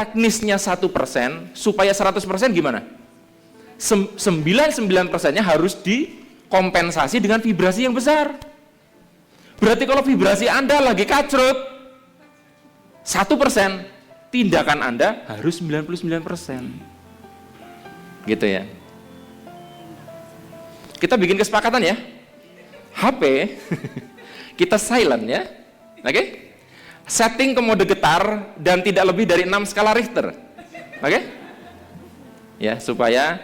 teknisnya 1%, supaya 100% gimana? 99%-nya harus dikompensasi dengan vibrasi yang besar. Berarti kalau vibrasi Anda lagi kacrut 1%, tindakan Anda harus 99%. Gitu ya. Kita bikin kesepakatan ya. HP kita silent ya. Oke? Setting ke mode getar dan tidak lebih dari 6 skala Richter. Oke? Ya, supaya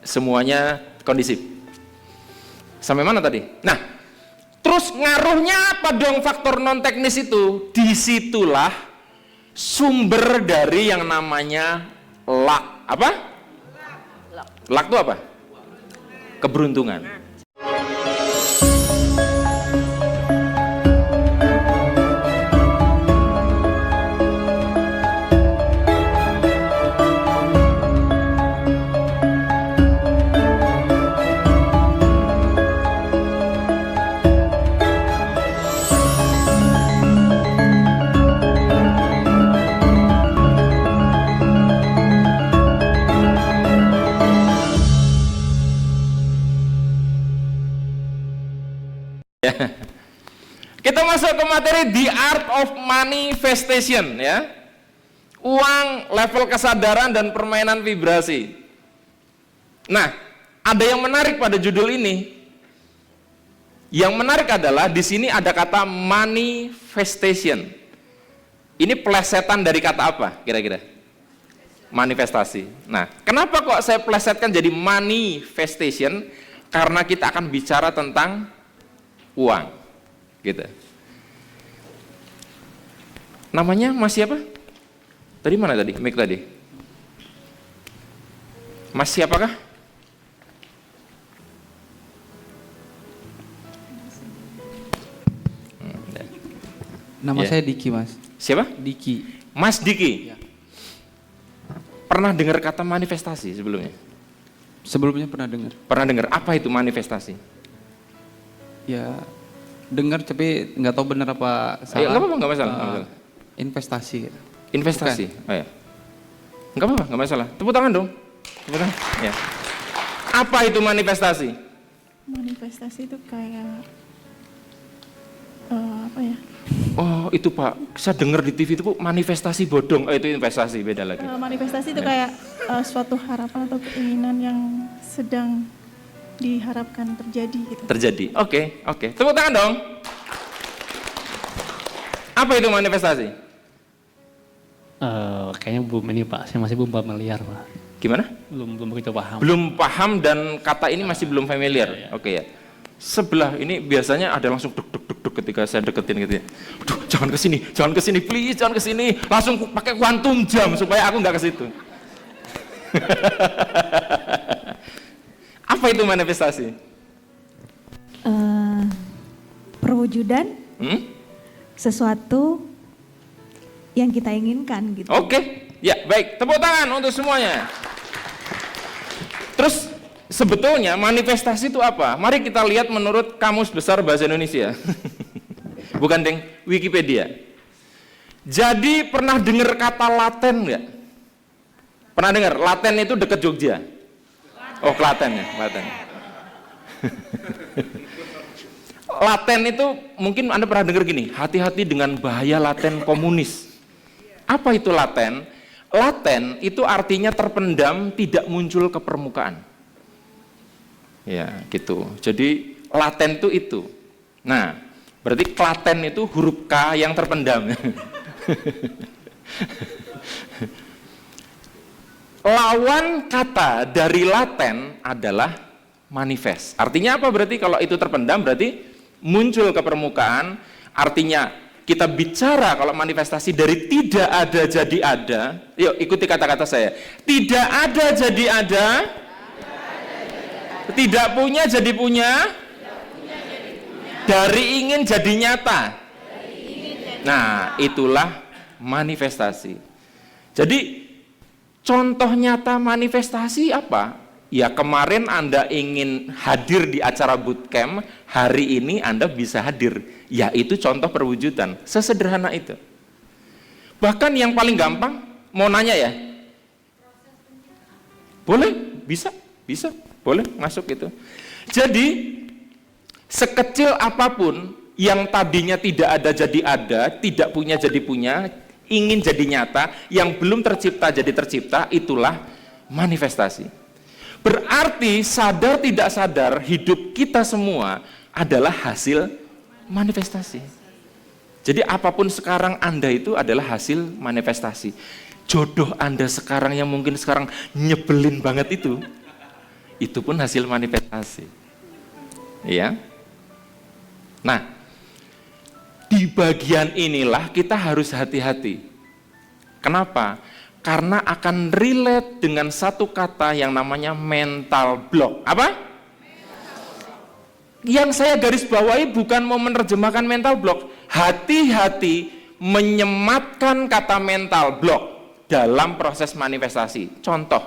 semuanya kondisif. Sampai mana tadi? Nah, terus ngaruhnya apa dong faktor non teknis itu? Disitulah sumber dari yang namanya luck. Apa? Luck itu apa? Keberuntungan. Kita masuk ke materi The Art of Manifestation ya. Uang, level kesadaran dan permainan vibrasi. Nah, ada yang menarik pada judul ini. Yang menarik adalah di sini ada kata manifestation. Ini plesetan dari kata apa kira-kira? Manifestasi. Nah, kenapa kok saya plesetkan jadi manifestation? Karena kita akan bicara tentang uang. Gitu. Namanya Mas siapa? Tadi mana tadi? Mic tadi. Mas siapakah? Nama saya Diki, Mas. Siapa? Diki. Mas Diki. Ya. Pernah dengar kata manifestasi sebelumnya? Sebelumnya pernah dengar. Pernah dengar apa itu manifestasi? Ya, dengar tapi nggak tahu benar apa salah. Nggak apa-apa, nggak masalah. Nggak masalah. Investasi. Investasi. Oh ya. Nggak apa-apa, nggak masalah. Tepuk tangan dong. Tepuk tangan. Ya. Apa itu manifestasi? Manifestasi itu kayak apa ya? Oh itu Pak, saya dengar di TV itu Bu, manifestasi bodong. Oh itu investasi, beda lagi. Manifestasi itu kayak suatu harapan atau keinginan yang sedang diharapkan terjadi gitu. Terjadi. Oke. Tepuk tangan dong. Apa itu manifestasi? Kayaknya belum ini Pak, saya masih belum familiar Pak. Gimana? Belum begitu paham. Belum paham dan kata ini masih belum familiar. Iya. Oke ya. Sebelah ini biasanya ada langsung duk ketika saya deketin gitu ya. Aduh, jangan ke sini, please, jangan ke sini. Langsung pakai kuantum jam supaya aku nggak ke situ. Apa itu manifestasi? Perwujudan sesuatu yang kita inginkan gitu. Oke, ya baik. Tepuk tangan untuk semuanya. Terus sebetulnya manifestasi itu apa? Mari kita lihat menurut Kamus Besar Bahasa Indonesia. Bukan deng, Wikipedia. Jadi pernah dengar kata laten nggak? Pernah dengar? Laten itu dekat Jogja. Oh, Klaten ya, Klaten. Laten itu mungkin Anda pernah dengar gini, hati-hati dengan bahaya laten komunis. Apa itu laten? Laten itu artinya terpendam, tidak muncul ke permukaan. Ya, gitu. Jadi laten itu. Nah, berarti Klaten itu huruf K yang terpendam. Lawan kata dari laten adalah manifest. Artinya apa berarti kalau itu terpendam berarti muncul ke permukaan. Artinya kita bicara kalau manifestasi dari tidak ada jadi ada. Yuk ikuti kata-kata saya. Tidak ada jadi ada. Tidak punya jadi punya. Dari ingin jadi nyata. Nah, itulah manifestasi. Jadi contoh nyata manifestasi apa? Ya kemarin Anda ingin hadir di acara bootcamp, hari ini Anda bisa hadir. Ya itu contoh perwujudan, sesederhana itu. Bahkan yang paling gampang, mau nanya ya? Boleh, bisa, boleh masuk itu. Jadi, sekecil apapun yang tadinya tidak ada, tidak punya jadi punya, ingin jadi nyata, yang belum tercipta jadi tercipta, itulah manifestasi. Berarti sadar tidak sadar, hidup kita semua adalah hasil manifestasi. Jadi apapun sekarang Anda itu adalah hasil manifestasi. Jodoh Anda sekarang yang mungkin sekarang nyebelin banget itu pun hasil manifestasi. Ya. Nah, di bagian inilah kita harus hati-hati. Kenapa? Karena akan relate dengan satu kata yang namanya mental block. Apa? Yang saya garis bawahi bukan mau menerjemahkan mental block. Hati-hati menyematkan kata mental block dalam proses manifestasi. Contoh,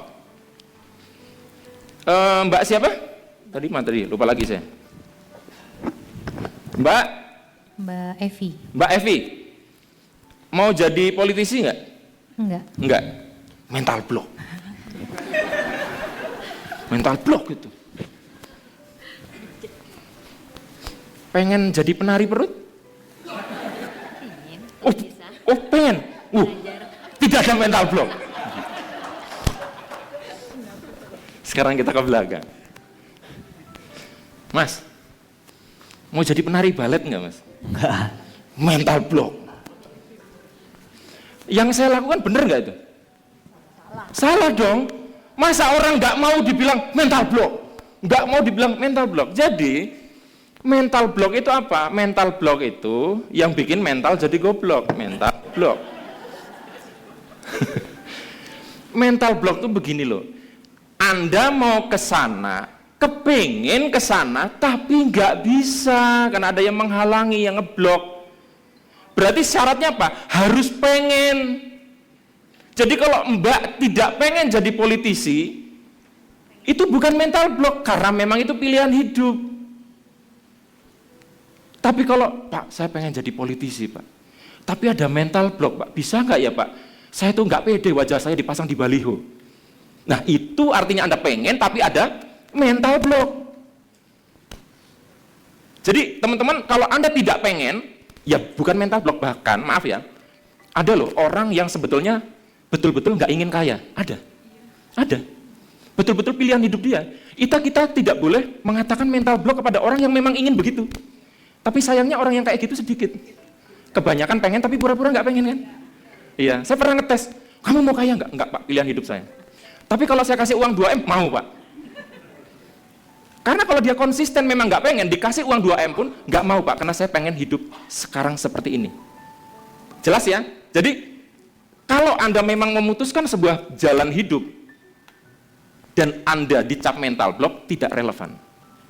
Mbak siapa? Tadi lupa lagi saya. Mbak Evi. Mbak Evi, mau jadi politisi nggak? Enggak. Mental block. Mental block itu. Pengen jadi penari perut? Oh pengen. Tidak ada mental block. Sekarang kita ke belakang. Mas, mau jadi penari balet nggak mas? Mental block. Yang saya lakukan bener nggak itu? Salah dong. Masa orang nggak mau dibilang mental block? Nggak mau dibilang mental block. Jadi mental block itu apa? Mental block itu yang bikin mental jadi goblok. Mental block. Mental block itu begini loh. Anda mau ke sana, kepingin ke sana, tapi nggak bisa karena ada yang menghalangi, yang ngeblok. Berarti syaratnya apa? Harus pengen. Jadi kalau Mbak tidak pengen jadi politisi, itu bukan mental block karena memang itu pilihan hidup. Tapi kalau, Pak, saya pengen jadi politisi, Pak. Tapi ada mental block, Pak. Bisa nggak ya, Pak? Saya tuh nggak pede wajah saya dipasang di baliho. Nah, itu artinya Anda pengen, tapi ada mental block. Jadi, teman-teman, kalau Anda tidak pengen, ya bukan mental block, bahkan, maaf ya, ada loh orang yang sebetulnya betul-betul nggak ingin kaya. Ada. Betul-betul pilihan hidup dia. Kita tidak boleh mengatakan mental block kepada orang yang memang ingin begitu. Tapi sayangnya orang yang kayak gitu sedikit. Kebanyakan pengen tapi pura-pura nggak pengen kan? Iya, saya pernah ngetes. Kamu mau kaya nggak? Nggak Pak, pilihan hidup saya. Tapi kalau saya kasih uang 2M, mau Pak. Karena kalau dia konsisten memang nggak pengen, dikasih uang 2M pun nggak mau Pak, karena saya pengen hidup sekarang seperti ini. Jelas ya? Jadi, kalau Anda memang memutuskan sebuah jalan hidup, dan Anda dicap mental block, tidak relevan.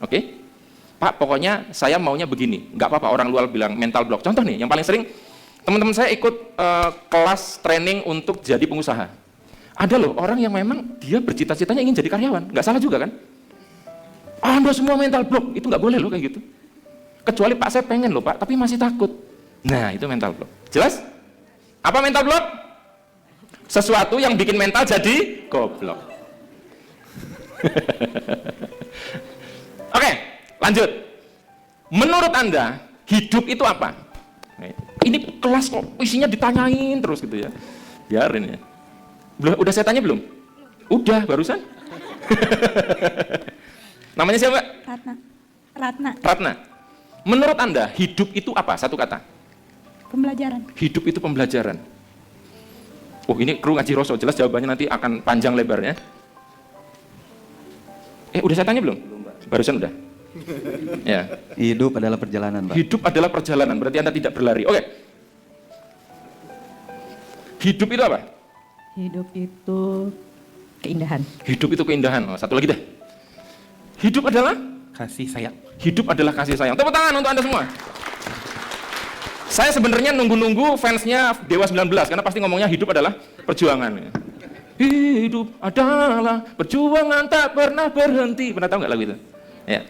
Oke? Pak, pokoknya saya maunya begini. Nggak apa-apa orang luar bilang mental block. Contoh nih, yang paling sering, teman-teman saya ikut kelas training untuk jadi pengusaha. Ada loh orang yang memang dia bercita-citanya ingin jadi karyawan. Nggak salah juga kan? Anda semua mental block, itu nggak boleh loh kayak gitu. Kecuali Pak, saya pengen loh Pak, tapi masih takut. Nah, itu mental block. Jelas? Apa mental block? Sesuatu yang bikin mental jadi goblok. Oke. Lanjut, menurut Anda, hidup itu apa? Ini kelas kok isinya ditanyain terus gitu ya. Biarin ya. Udah saya tanya belum? Udah, barusan. Namanya siapa? Ratna. Menurut Anda, hidup itu apa? Satu kata. Pembelajaran. Hidup itu pembelajaran. Oh, ini kru ngaji Roso, jelas jawabannya nanti akan panjang lebarnya. Udah saya tanya belum? Barusan udah. Ya. Hidup adalah perjalanan, Pak. Hidup adalah perjalanan, berarti Anda tidak berlari. Oke. Hidup itu apa? Hidup itu keindahan. Hidup itu keindahan. Oh, satu lagi deh. Hidup adalah Kasih sayang. Hidup adalah kasih sayang. Tepuk tangan untuk Anda semua. Saya sebenarnya nunggu-nunggu fansnya Dewa 19 karena pasti ngomongnya hidup adalah perjuangan. Hidup adalah perjuangan tak pernah berhenti. Pernah tahu nggak lagu itu? Ya.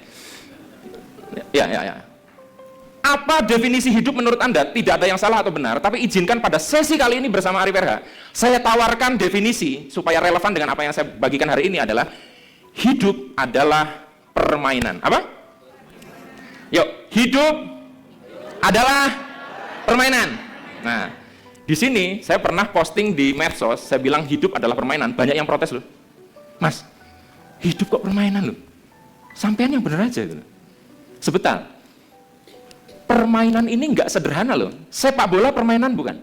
apa definisi hidup menurut Anda? Tidak ada yang salah atau benar, tapi izinkan pada sesi kali ini bersama Arif RH, saya tawarkan definisi supaya relevan dengan apa yang saya bagikan hari ini adalah hidup adalah permainan. Apa? Yuk, hidup adalah permainan. Nah, di sini saya pernah posting di medsos, saya bilang hidup adalah permainan. Banyak yang protes loh. Mas, hidup kok permainan loh? Sampean yang bener aja gitu. Sebentar. Permainan ini nggak sederhana loh. Sepak bola permainan bukan?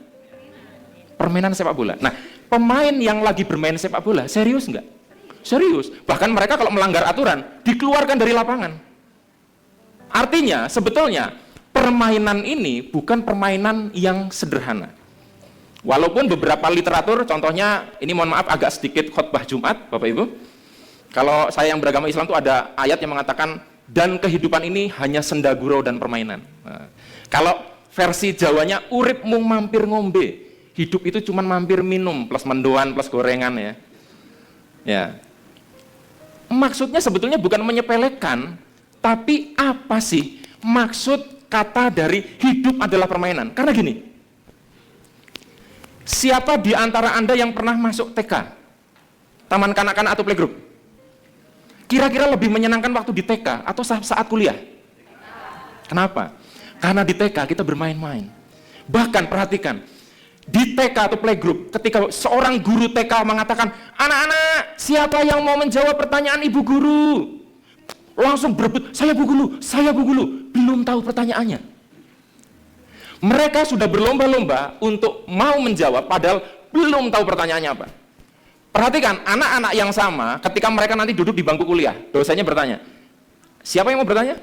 Permainan sepak bola. Nah, pemain yang lagi bermain sepak bola serius nggak? Serius. Bahkan mereka kalau melanggar aturan dikeluarkan dari lapangan. Artinya sebetulnya permainan ini bukan permainan yang sederhana. Walaupun beberapa literatur, contohnya ini mohon maaf agak sedikit khotbah Jumat, Bapak Ibu. Kalau saya yang beragama Islam itu ada ayat yang mengatakan dan kehidupan ini hanya senda gurau dan permainan. Nah, kalau versi Jawanya urip mung mampir ngombe. Hidup itu cuma mampir minum plus mendoan plus gorengan ya. Ya. Maksudnya sebetulnya bukan menyepelekan, tapi apa sih maksud kata dari hidup adalah permainan? Karena gini. Siapa di antara Anda yang pernah masuk TK? Taman kanak-kanak atau playgroup? Kira-kira lebih menyenangkan waktu di TK atau saat kuliah? Kenapa? Karena di TK kita bermain-main. Bahkan perhatikan, di TK atau playgroup, ketika seorang guru TK mengatakan, anak-anak, siapa yang mau menjawab pertanyaan ibu guru? Langsung berebut, saya bu guru, belum tahu pertanyaannya. Mereka sudah berlomba-lomba untuk mau menjawab, padahal belum tahu pertanyaannya apa. Perhatikan, anak-anak yang sama ketika mereka nanti duduk di bangku kuliah, dosennya bertanya, siapa yang mau bertanya?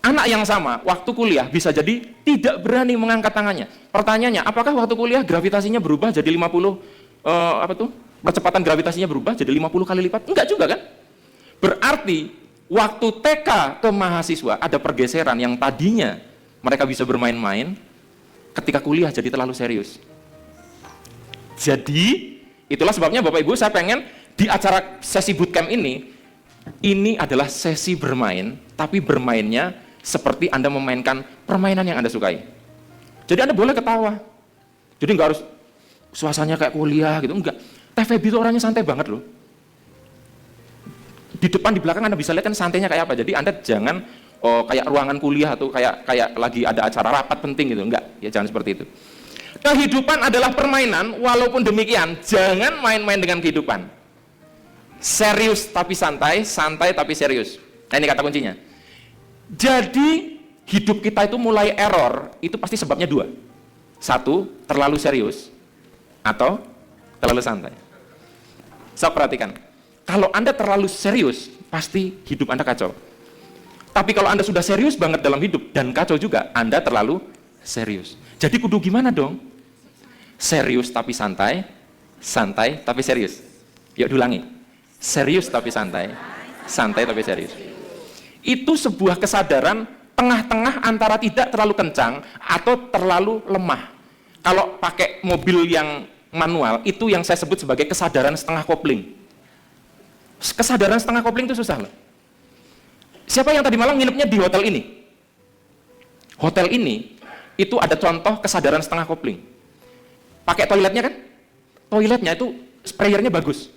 Anak yang sama, waktu kuliah bisa jadi tidak berani mengangkat tangannya. Pertanyaannya, apakah waktu kuliah gravitasinya berubah jadi 50, percepatan gravitasinya berubah jadi 50 kali lipat? Enggak juga kan? Berarti, waktu TK ke mahasiswa ada pergeseran yang tadinya mereka bisa bermain-main, ketika kuliah jadi terlalu serius. Jadi, itulah sebabnya Bapak Ibu saya pengen di acara sesi bootcamp ini adalah sesi bermain, tapi bermainnya seperti Anda memainkan permainan yang Anda sukai. Jadi Anda boleh ketawa. Jadi nggak harus suasananya kayak kuliah gitu, enggak. TVB itu orangnya santai banget loh. Di depan, di belakang Anda bisa lihat kan santainya kayak apa. Jadi Anda jangan kayak ruangan kuliah atau kayak lagi ada acara rapat penting gitu, enggak. Ya jangan seperti itu. Kehidupan adalah permainan, walaupun demikian, jangan main-main dengan kehidupan. Serius tapi santai, santai tapi serius. Nah ini kata kuncinya. Jadi, hidup kita itu mulai error, itu pasti sebabnya dua. Satu, terlalu serius, atau terlalu santai. So, perhatikan. Kalau Anda terlalu serius, pasti hidup Anda kacau. Tapi kalau Anda sudah serius banget dalam hidup, dan kacau juga, Anda terlalu serius. Jadi kudu gimana dong? Serius tapi santai, santai tapi serius. Yuk diulangi. Serius tapi santai, santai tapi serius. Itu sebuah kesadaran tengah-tengah antara tidak terlalu kencang atau terlalu lemah. Kalau pakai mobil yang manual, itu yang saya sebut sebagai kesadaran setengah kopling. Kesadaran setengah kopling itu susah loh. Siapa yang tadi malam nginepnya di hotel ini? Hotel ini itu ada contoh kesadaran setengah kopling. Pakai toiletnya kan? Toiletnya itu sprayernya bagus.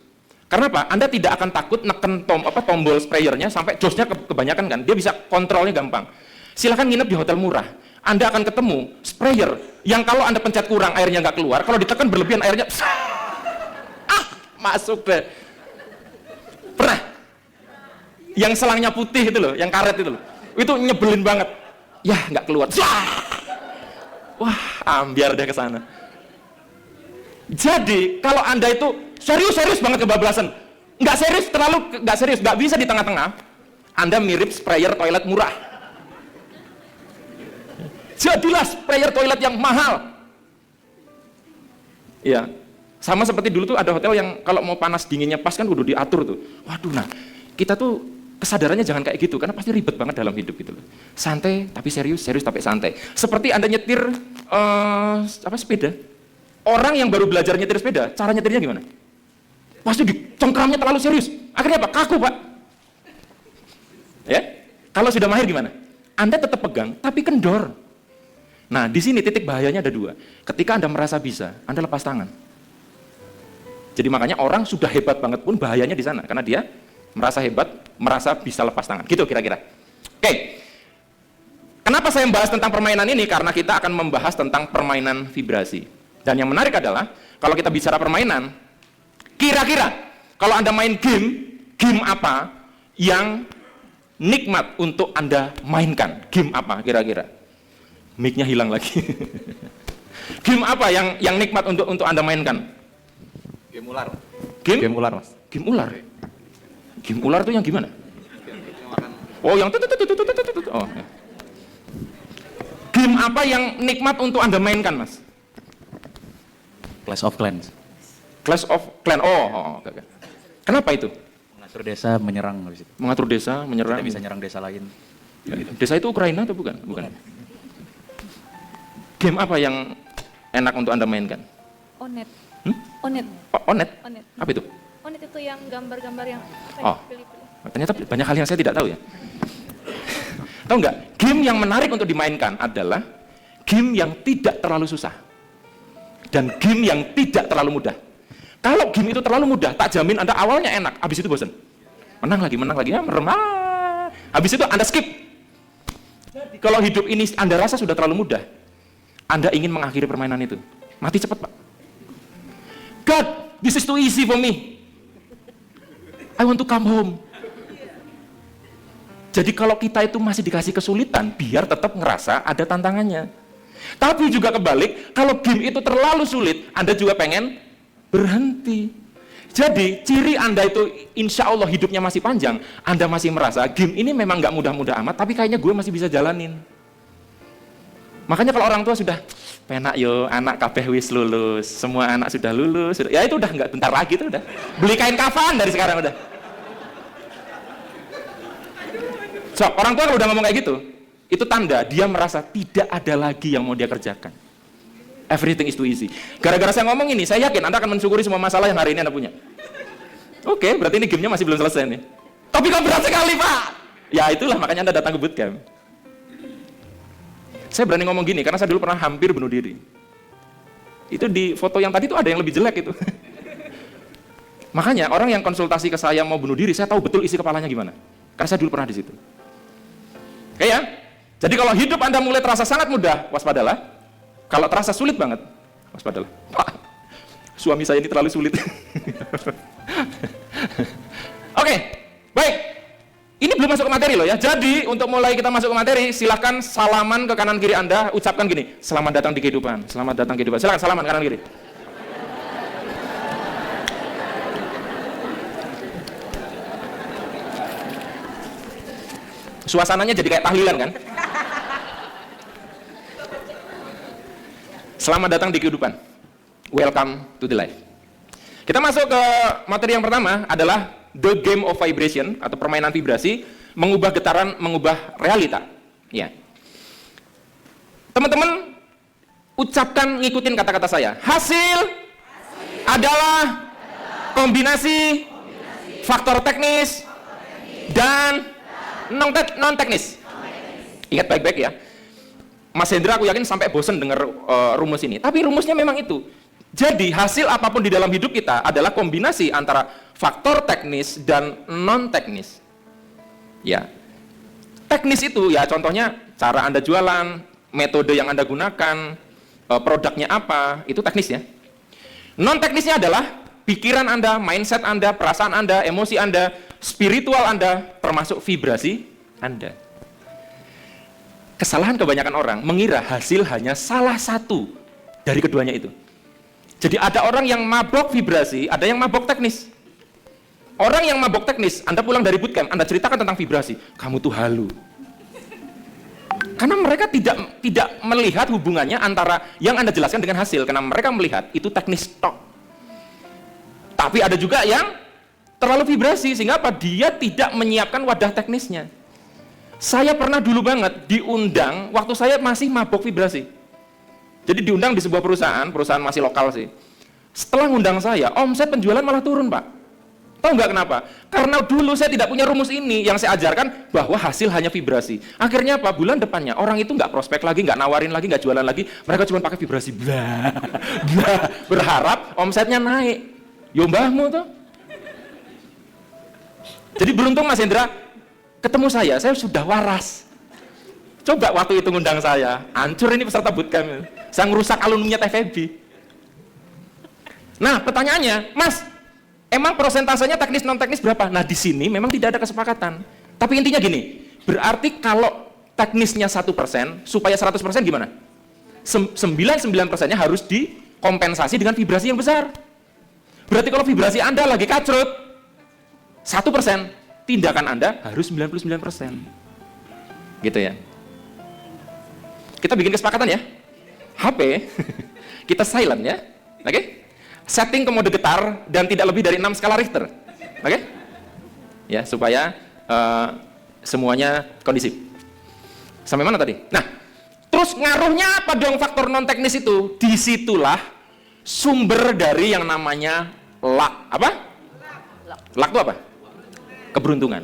Karena apa? Anda tidak akan takut neken tombol sprayernya sampai josnya kebanyakan kan? Dia bisa kontrolnya gampang. Silahkan nginep di hotel murah. Anda akan ketemu sprayer yang kalau Anda pencet kurang airnya nggak keluar, kalau ditekan berlebihan airnya masuk deh. Pernah? Yang selangnya putih itu loh, yang karet itu loh. Itu nyebelin banget. Ya nggak keluar. Wah, ambiar deh ke sana. Jadi, kalau Anda itu serius banget kebablasan, nggak serius, nggak bisa di tengah-tengah, Anda mirip sprayer toilet murah. Jadilah sprayer toilet yang mahal. Ya, sama seperti dulu tuh ada hotel yang kalau mau panas dinginnya pas kan udah diatur tuh. Waduh, nah kita tuh kesadarannya jangan kayak gitu, karena pasti ribet banget dalam hidup gitu loh. Santai tapi serius, serius tapi santai. Seperti Anda nyetir sepeda. Orang yang baru belajar nyetir sepeda, cara nyetirnya gimana? Pasti dicengkramnya terlalu serius. Akhirnya apa? Kaku, Pak. Ya? Kalau sudah mahir gimana? Anda tetap pegang, tapi kendor. Nah, di sini titik bahayanya ada dua. Ketika Anda merasa bisa, Anda lepas tangan. Jadi makanya orang sudah hebat banget pun bahayanya di sana, karena dia merasa hebat, merasa bisa lepas tangan. Gitu kira-kira. Oke. Kenapa saya membahas tentang permainan ini? Karena kita akan membahas tentang permainan vibrasi. Dan yang menarik adalah, kalau kita bicara permainan, kira-kira kalau Anda main game apa yang nikmat untuk Anda mainkan? Game apa kira-kira? Mic-nya hilang lagi. Game apa yang nikmat untuk Anda mainkan? Game ular. Game ular, Mas. Game ular. Game ular itu yang gimana? Oh, yang tutut. Oh. Game apa yang nikmat untuk Anda mainkan, Mas? Clash of Clans. Clash of Clans. Oh, oke. Kenapa itu? Mengatur desa menyerang habis itu. Mengatur desa, menyerang. Kita bisa nyerang desa lain. Desa itu Ukraina atau bukan? Bukan. Game apa yang enak untuk Anda mainkan? Onet. Onet. Onet. Apa itu? Onet itu yang gambar-gambar yang Oh. Ternyata banyak hal yang saya tidak tahu ya. Tahu nggak? Game yang menarik untuk dimainkan adalah game yang tidak terlalu susah dan game yang tidak terlalu mudah. Kalau game itu terlalu mudah, tak jamin Anda awalnya enak, habis itu bosan. Menang lagi, ya merem. Habis itu Anda skip. Kalau hidup ini Anda rasa sudah terlalu mudah, Anda ingin mengakhiri permainan itu, mati cepat, Pak. God, this is too easy for me. I want to come home. Jadi kalau kita itu masih dikasih kesulitan, biar tetap ngerasa ada tantangannya. Tapi juga kebalik, kalau game itu terlalu sulit, Anda juga pengen berhenti. Jadi ciri Anda itu insya Allah hidupnya masih panjang, Anda masih merasa game ini memang nggak mudah-mudah amat, tapi kayaknya gue masih bisa jalanin. Makanya kalau orang tua sudah, penak yo, anak kabeh wis lulus, semua anak sudah lulus, ya itu udah nggak bentar lagi tuh udah. Beli kain kafan dari sekarang udah. So, orang tua kalau udah ngomong kayak gitu, itu tanda dia merasa tidak ada lagi yang mau dia kerjakan. Everything is too easy. Gara-gara saya ngomong ini, saya yakin Anda akan mensyukuri semua masalah yang hari ini Anda punya. Oke, berarti ini gamenya masih belum selesai nih. Tapi kok berat sekali, Pak? Ya itulah makanya Anda datang ke bootcamp. Saya berani ngomong gini, karena saya dulu pernah hampir bunuh diri. Itu di foto yang tadi itu ada yang lebih jelek itu. Makanya orang yang konsultasi ke saya mau bunuh diri, saya tahu betul isi kepalanya gimana. Karena saya dulu pernah di situ. Oke ya? Jadi kalau hidup Anda mulai terasa sangat mudah, waspadalah. Kalau terasa sulit banget, waspadalah. Pak, suami saya ini terlalu sulit. Oke, baik. Ini belum masuk ke materi loh ya. Jadi untuk mulai kita masuk ke materi, silahkan salaman ke kanan kiri Anda, ucapkan gini, selamat datang di kehidupan, selamat datang di kehidupan. Silahkan salaman kanan kiri. Suasananya jadi kayak tahlilan kan? Selamat datang di kehidupan. Welcome to the life. Kita masuk ke materi yang pertama adalah the game of vibration atau permainan vibrasi, mengubah getaran, mengubah realita. Ya. Teman-teman ucapkan, ngikutin kata-kata saya. Hasil adalah kombinasi faktor teknis dan non teknis. Ingat baik-baik ya. Mas Hendra aku yakin sampai bosen dengar rumus ini. Tapi rumusnya memang itu. Jadi hasil apapun di dalam hidup kita adalah kombinasi antara faktor teknis dan non teknis. Ya. Teknis itu ya contohnya cara Anda jualan, metode yang Anda gunakan, produknya apa, itu teknis ya. Non teknisnya adalah pikiran Anda, mindset Anda, perasaan Anda, emosi Anda, spiritual Anda, termasuk vibrasi Anda. Kesalahan kebanyakan orang mengira hasil hanya salah satu dari keduanya itu. Jadi ada orang yang mabok vibrasi, ada yang mabok teknis. Orang yang mabok teknis, Anda pulang dari bootcamp, Anda ceritakan tentang vibrasi, kamu tuh halu. Karena mereka tidak melihat hubungannya antara yang Anda jelaskan dengan hasil, karena mereka melihat itu teknis tok. Tapi ada juga yang terlalu vibrasi, sehingga apa? Dia tidak menyiapkan wadah teknisnya. Saya pernah dulu banget diundang waktu saya masih mabok vibrasi. Jadi diundang di sebuah perusahaan masih lokal sih. Setelah ngundang saya, omset penjualan malah turun, Pak. Tahu nggak kenapa? Karena dulu saya tidak punya rumus ini, yang saya ajarkan bahwa hasil hanya vibrasi. Akhirnya apa? Bulan depannya orang itu nggak prospek lagi, nggak nawarin lagi, nggak jualan lagi, mereka cuma pakai vibrasi, blah, blah, berharap omsetnya naik. Yo mbahmu tuh. Jadi beruntung Mas Hendra, ketemu saya sudah waras. Coba waktu itu ngundang saya, hancur ini peserta bootcamp. Saya ngerusak alumninya TVB. Nah, pertanyaannya, Mas, emang persentasenya teknis non teknis berapa? Nah, di sini memang tidak ada kesepakatan. Tapi intinya gini, berarti kalau teknisnya 1%, supaya 100% gimana? 99%-nya harus dikompensasi dengan vibrasi yang besar. Berarti kalau vibrasi Anda lagi kacrut, 1%, tindakan Anda harus 99%. Gitu ya. Kita bikin kesepakatan ya. HP, kita silent ya. Oke? Setting ke mode getar dan tidak lebih dari 6 skala Richter. Oke? Ya, supaya semuanya kondisif. Sampai mana tadi? Nah, terus ngaruhnya apa dong faktor non teknis itu? Disitulah sumber dari yang namanya luck. Apa? Luck itu apa? Keberuntungan.